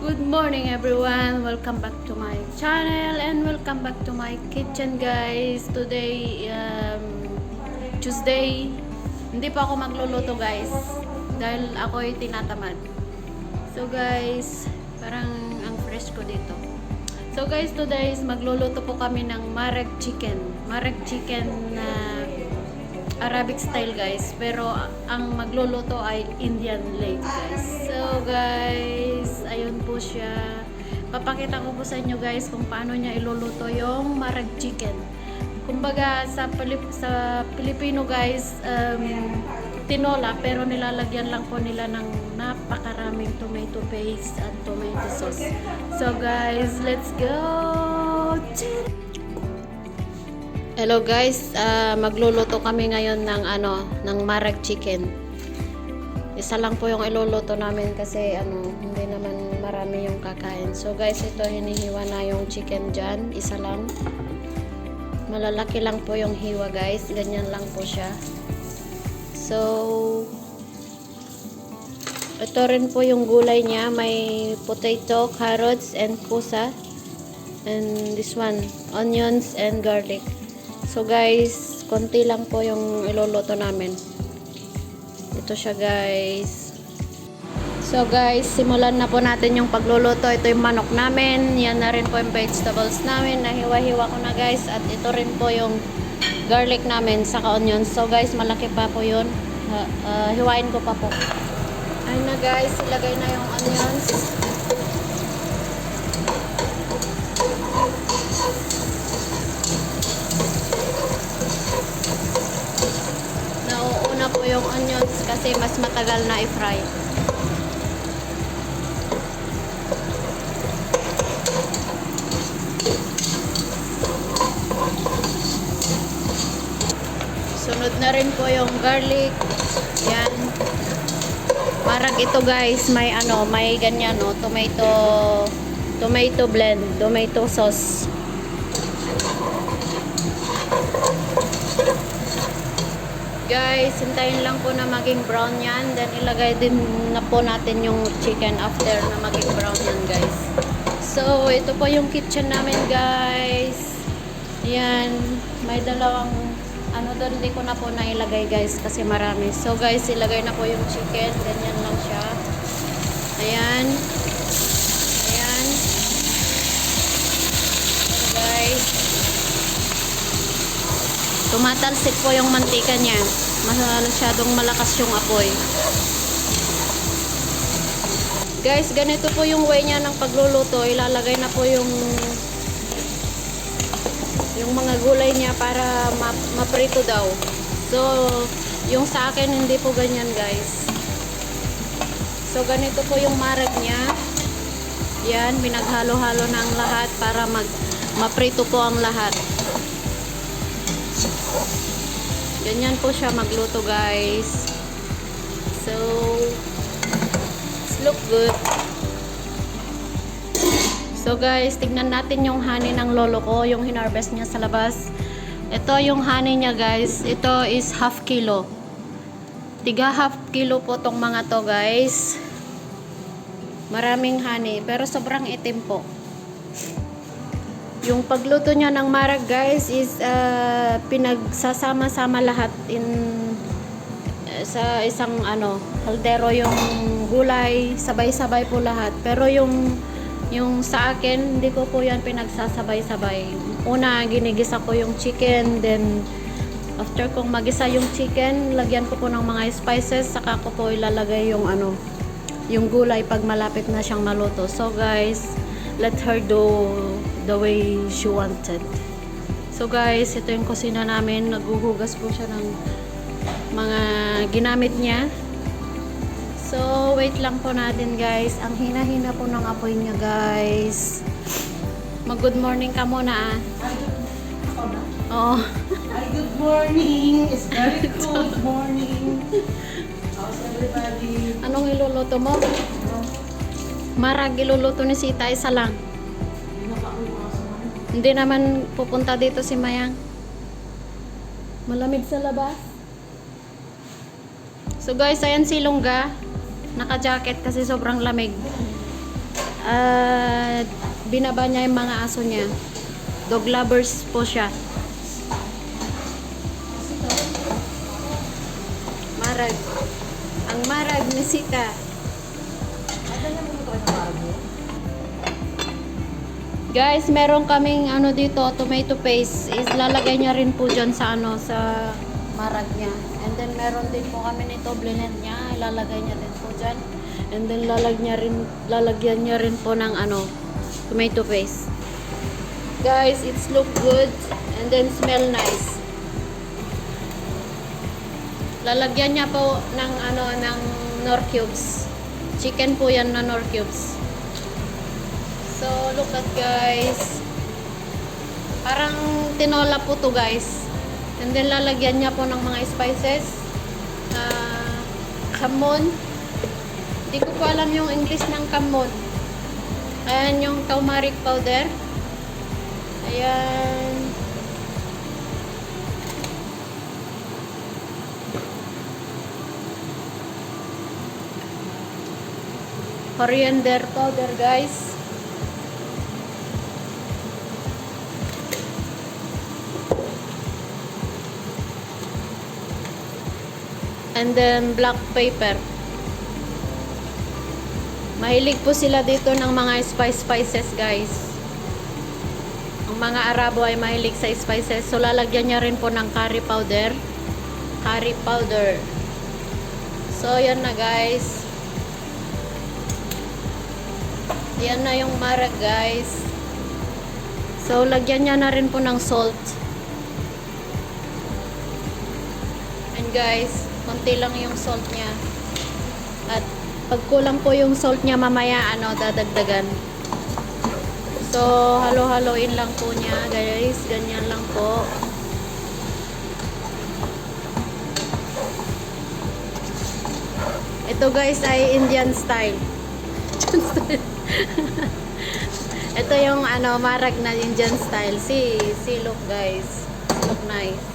Good morning everyone! Welcome back to my channel and welcome back to my kitchen guys. Today, Tuesday. Hindi pa ako magluluto guys. Dahil ako ay tinatamad. So guys, parang ang fresh ko dito. So guys, today is magluluto po kami ng marag chicken. Marag chicken na Arabic style guys, pero ang magluluto ay Indian lake guys. So guys, ayun po siya. Papakita ko po sa inyo guys kung paano niya iluluto yung marag chicken. Kumbaga sa Pilipino guys, tinola, pero nilalagyan lang po nila ng napakaraming tomato paste at tomato sauce. So guys, let's go! Hello guys, magluluto kami ngayon ng marag chicken. Isa lang po yung iluluto namin kasi hindi naman marami yung kakain. So guys, ito hinihiwa na yung chicken dyan, isa lang. Malalaki lang po yung hiwa guys, ganyan lang po siya. So ito rin po yung gulay niya, may potato, carrots, and kusa. And this one, onions and garlic. So guys, konti lang po yung iluluto namin. Ito siya guys. So guys, simulan na po natin yung pagluluto. Ito yung manok namin. Yan na rin po yung vegetables namin. Nahiwa-hiwa ko na guys. At ito rin po yung garlic namin saka onions. So guys, malaki pa po yun. Hiwain ko pa po. Ayun na guys, ilagay na yung onions. Nauuna po yung onions kasi mas matagal na i-fry. Sunod na rin po yung garlic. Yan. Marag ito guys, may may ganyan tomato blend, tomato sauce. Guys, hintayin lang po na maging brown yan. Then ilagay din na po natin yung chicken after na maging brown yan guys. So, ito po yung kitchen namin guys. Yan. May dalawang doon, hindi ko na po nailagay guys kasi marami. So guys, ilagay na po yung chicken. Ganyan lang siya. Ayan. Ayan. So guys, tumatalsik po yung mantika niya. Masyadong malakas yung apoy. Guys, ganito po yung way niya ng pagluluto. Ilalagay na po yung mga gulay niya para maprito daw. So, yung sa akin hindi po ganyan guys. So, ganito po yung marag niya. Yan, binaghalo-halo na ang lahat para maprito po ang lahat. Ganyan po siya magluto guys. So, it's look good. So guys, tignan natin yung honey ng lolo ko, yung hinarvest niya sa labas. Ito yung honey niya guys. Ito is half kilo. Tiga half kilo po tong mga to guys. Maraming honey, pero sobrang itim po. Yung pagluto niya ng marag guys is pinagsasama-sama lahat sa isang kaldero yung gulay, sabay-sabay po lahat. Pero yung sa akin, hindi ko po yan pinagsasabay-sabay. Una, ginigisa ko yung chicken, then after kong magisa yung chicken, lagyan ko po ng mga spices, saka ko po ilalagay yung yung gulay pag malapit na siyang maluto. So guys, let her do the way she wanted. So guys, ito yung kusina namin. Naghuhugas po siya ng mga ginamit niya. So, wait lang po natin guys. Ang hina-hina po ng apoy niya guys. Mag-good morning ka muna Oh. Hi, good morning. It's very cold morning. How's everybody? Anong iluluto mo? Marag iluluto ni Sita, isa lang. Hindi naman pupunta dito si Mayang. Malamig sa labas. So guys, ayan si Lungga. Naka-jacket kasi sobrang lamig. At binaba niya yung mga aso niya. Dog lovers po siya. Marag. Ang marag ni Sita. Guys, meron kaming ano dito, tomato paste. Is lalagay niya rin po dyan sa ano, sa marag niya. And then meron din po kami nito, blended niya. Ilalagay niya din po dyan. And then lalagyan niya rin po ng ano, tomato paste. Guys, it's look good and then smell nice. Lalagyan niya po ng ano, ng Knorr cubes. Chicken po yan na Knorr cubes. So, look at guys. Parang tinola po to guys. And then lalagyan niya po ng mga spices. Kamon. Hindi ko po alam yung English ng kamon. Ayan yung turmeric powder. Ayan. Coriander powder guys. And then black pepper. Mahilig po sila dito ng mga spices guys. Ang mga Arabo ay mahilig sa spices. So lalagyan niya rin po ng curry powder. Curry powder. So yan na guys. Yan na yung marag guys. So lagyan niya na rin po ng salt. And guys, konti lang yung salt niya. At pag kulang po yung salt niya mamaya, dadagdagan. So, halo-haloin lang po niya, guys. Ganyan lang po. Ito guys ay Indian style. Ito yung marag na Indian style. See look guys. Look nice.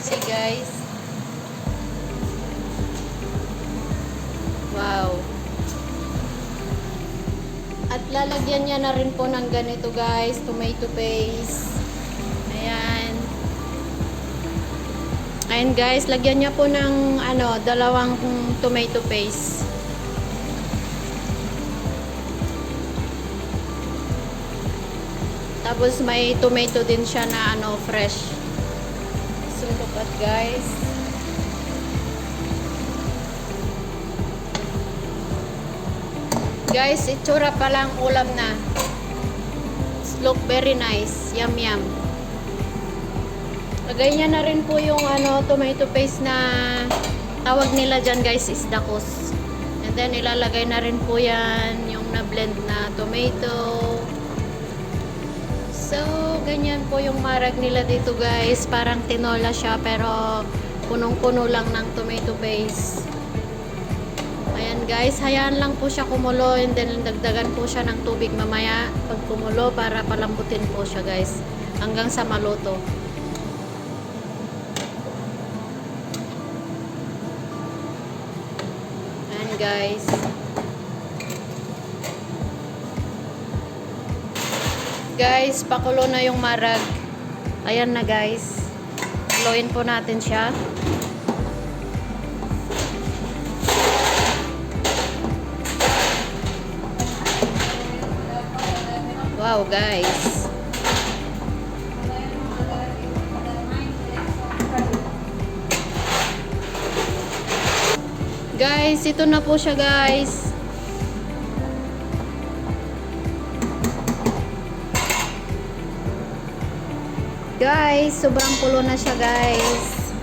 See guys. Wow. At lalagyan niya na rin po ng ganito guys, tomato paste. Ayan. Ayan guys, lagyan niya po ng dalawang tomato paste. Tapos may tomato din siya na fresh. So look at guys. Guys, itsura pa lang ulam na. It's look very nice. Yum yum. Lagay niya na rin po yung tomato paste na tawag nila dyan guys is dakos. And then ilalagay na rin po yan yung na-blend na tomato. So, ganyan po yung marag nila dito guys. Parang tinola siya pero punong-puno lang ng tomato paste. Ayan guys, hayaan lang po siya kumulo and then dagdagan po siya ng tubig mamaya pag kumulo para palambutin po siya guys hanggang sa maluto. Ayan guys. Guys, pakulo na yung marag. Ayan na guys. Haluin po natin siya. Wow guys. Guys, ito na po siya guys. Guys, sobrang kulo na siya guys.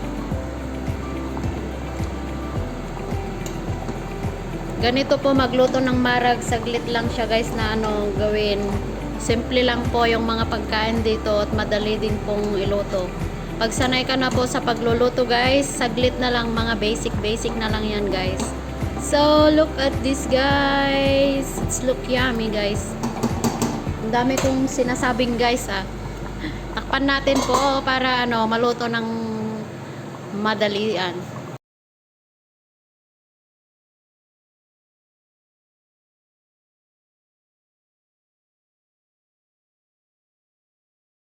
Ganito po magluto ng marag. Saglit lang siya guys na gawin. Simple lang po yung mga pagkain dito at madali din pong iluto. Pag sanay ka na po sa pagluluto guys, saglit na lang, mga basic na lang yan guys. So, look at this guys. It's look yummy guys. Ang dami kong sinasabing guys Takpan natin po para maluto ng madalian.